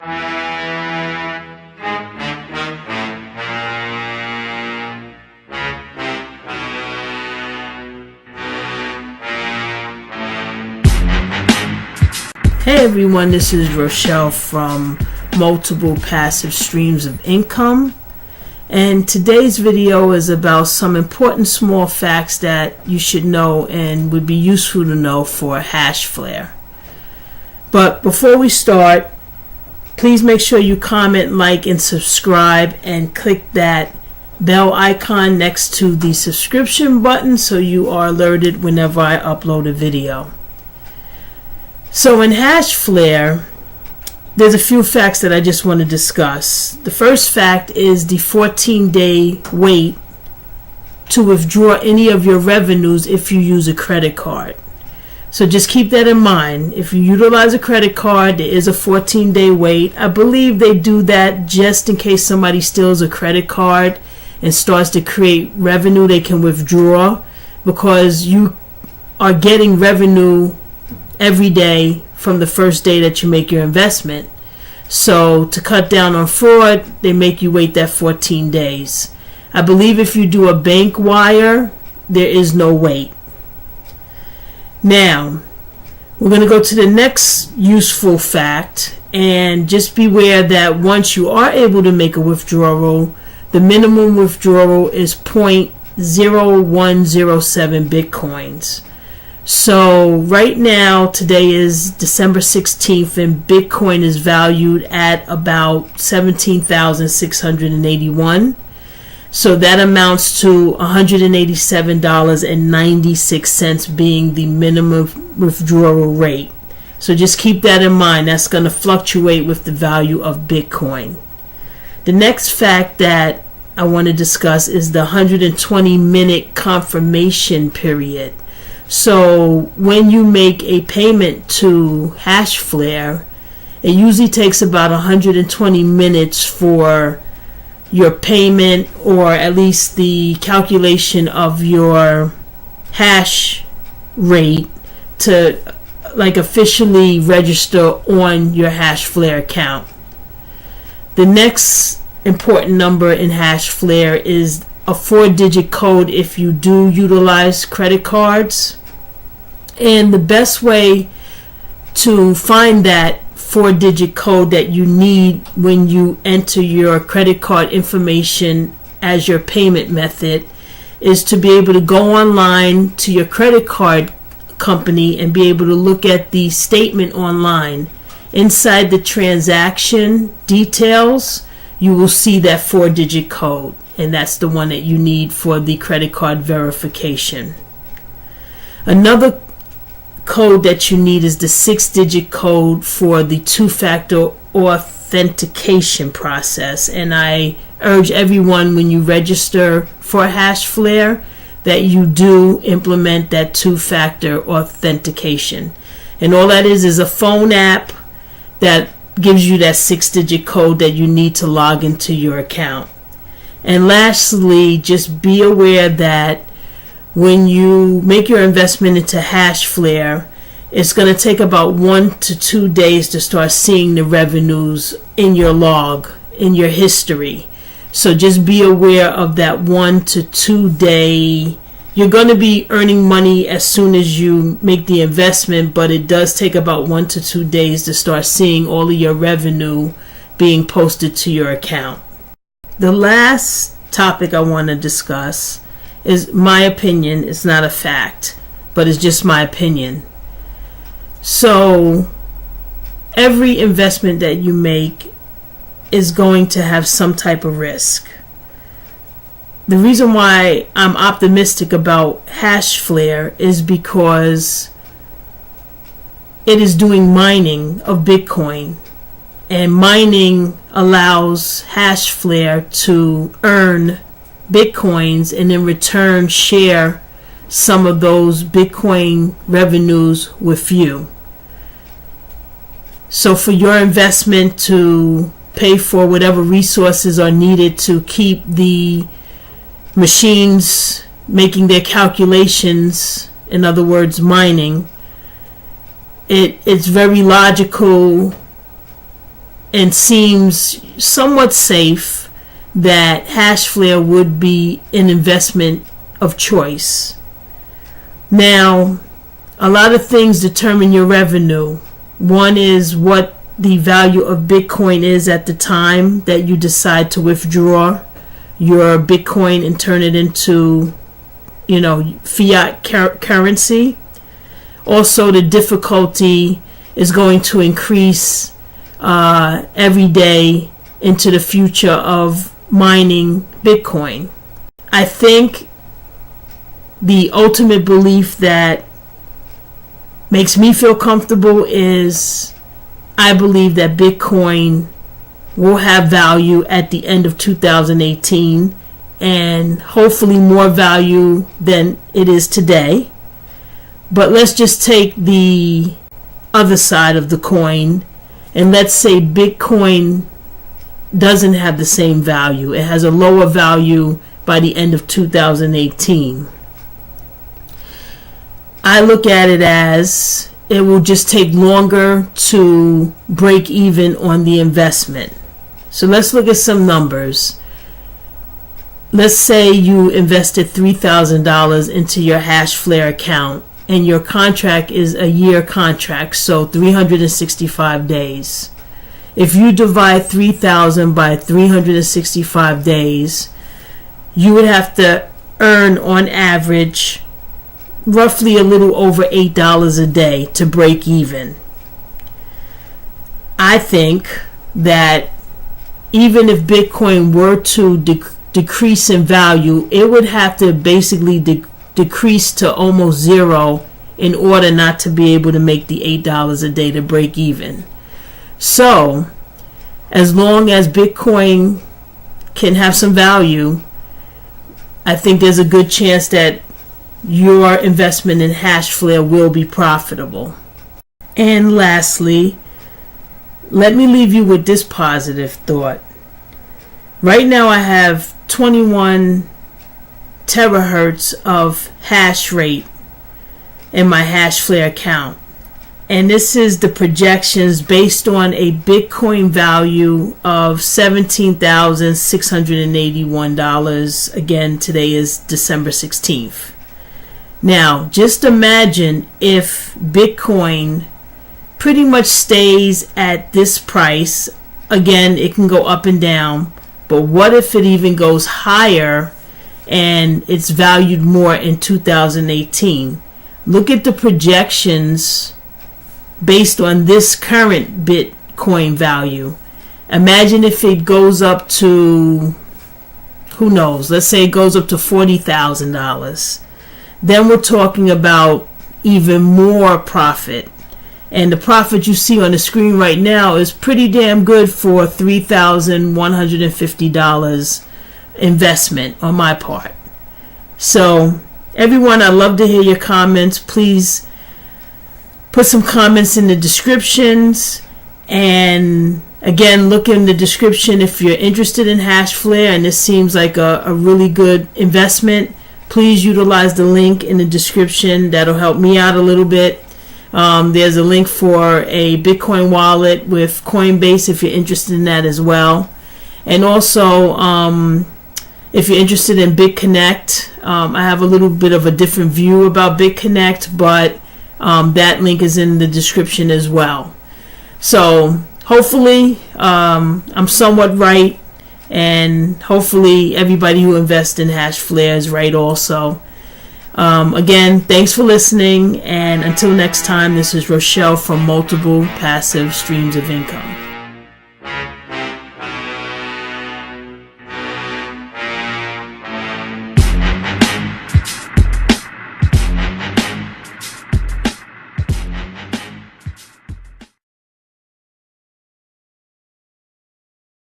Hey everyone, this is Rochelle from Multiple Passive Streams of Income, and today's video is about some important small facts that you should know and would be useful to know for Hashflare. But before we start, please make sure you comment, like, and subscribe, and click that bell icon next to the subscription button so you are alerted whenever I upload a video. So in Hashflare, there's a few facts that I just want to discuss. The first fact is the 14-day wait to withdraw any of your revenues if you use a credit card. So just keep that in mind. If you utilize a credit card, there is a 14-day wait. I believe they do that just in case somebody steals a credit card and starts to create revenue they can withdraw, because you are getting revenue every day from the first day that you make your investment. So to cut down on fraud, they make you wait that 14 days. I believe if you do a bank wire, there is no wait. Now, we're going to go to the next useful fact, and just beware that once you are able to make a withdrawal, the minimum withdrawal is 0.0107 Bitcoins. So right now, today is December 16th, and Bitcoin is valued at about 17,681. So that amounts to $187.96 being the minimum withdrawal rate. So just keep that in mind. That's going to fluctuate with the value of Bitcoin. The next fact that I want to discuss is the 120-minute confirmation period. So when you make a payment to Hashflare, it usually takes about 120 minutes for your payment, or at least the calculation of your hash rate, to officially register on your Hashflare account. The next important number in Hashflare is a 4-digit code if you do utilize credit cards. And the best way to find that 4-digit code that you need when you enter your credit card information as your payment method is to be able to go online to your credit card company and be able to look at the statement online. Inside the transaction details, you will see that 4-digit code, and that's the one that you need for the credit card verification. Another code that you need is the 6-digit code for the two-factor authentication process, and I urge everyone, when you register for Hashflare, that you do implement that two-factor authentication. And all that is a phone app that gives you that 6-digit code that you need to log into your account. And lastly, just be aware that when you make your investment into Hashflare, it's going to take about 1 to 2 days to start seeing the revenues in your log, in your history. So just be aware of that 1 to 2 day. You're going to be earning money as soon as you make the investment, but it does take about 1 to 2 days to start seeing all of your revenue being posted to your account. The last topic I want to discuss is my opinion. It's not a fact, but it's just my opinion. So every investment that you make is going to have some type of risk. The reason why I'm optimistic about Hashflare is because it is doing mining of Bitcoin, and mining allows Hashflare to earn Bitcoins and in return share some of those Bitcoin revenues with you. So for your investment to pay for whatever resources are needed to keep the machines making their calculations, in other words it's very logical and seems somewhat safe, that Hashflare would be an investment of choice. Now, a lot of things determine your revenue. One is what the value of Bitcoin is at the time that you decide to withdraw your Bitcoin and turn it into, fiat currency. Also, the difficulty is going to increase every day into the future of mining Bitcoin. I think the ultimate belief that makes me feel comfortable is I believe that Bitcoin will have value at the end of 2018, and hopefully more value than it is today. But let's just take the other side of the coin, and let's say Bitcoin doesn't have the same value. It has a lower value by the end of 2018. I look at it as it will just take longer to break even on the investment. So let's look at some numbers. Let's say you invested $3,000 into your Hashflare account, and your contract is a year contract, so 365 days. If you divide 3,000 by 365 days, you would have to earn on average roughly a little over $8 a day to break even. I think that even if Bitcoin were to decrease in value, it would have to basically decrease to almost zero in order not to be able to make the $8 a day to break even. So, as long as Bitcoin can have some value, I think there's a good chance that your investment in Hashflare will be profitable. And lastly, let me leave you with this positive thought. Right now I have 21 terahertz of hash rate in my Hashflare account. And this is the projections based on a Bitcoin value of $17,681. Again, today is December 16th. Now, just imagine if Bitcoin pretty much stays at this price. Again, it can go up and down, but what if it even goes higher and it's valued more in 2018? Look at the projections based on this current Bitcoin value. Imagine if it goes up to, who knows, let's say it goes up to $40,000. Then we're talking about even more profit. And the profit you see on the screen right now is pretty damn good for $3,150 investment on my part. So, everyone, I'd love to hear your comments. Please put some comments in the descriptions. And again, look in the description if you're interested in Hashflare and this seems like a really good investment. Please utilize the link in the description. That'll help me out a little bit. There's a link for a Bitcoin wallet with Coinbase if you're interested in that as well. And also, if you're interested in BitConnect, I have a little bit of a different view about BitConnect, but that link is in the description as well. So hopefully I'm somewhat right, and hopefully everybody who invests in Hashflare is right also. Again, thanks for listening, and until next time, this is Rochelle from Multiple Passive Streams of Income.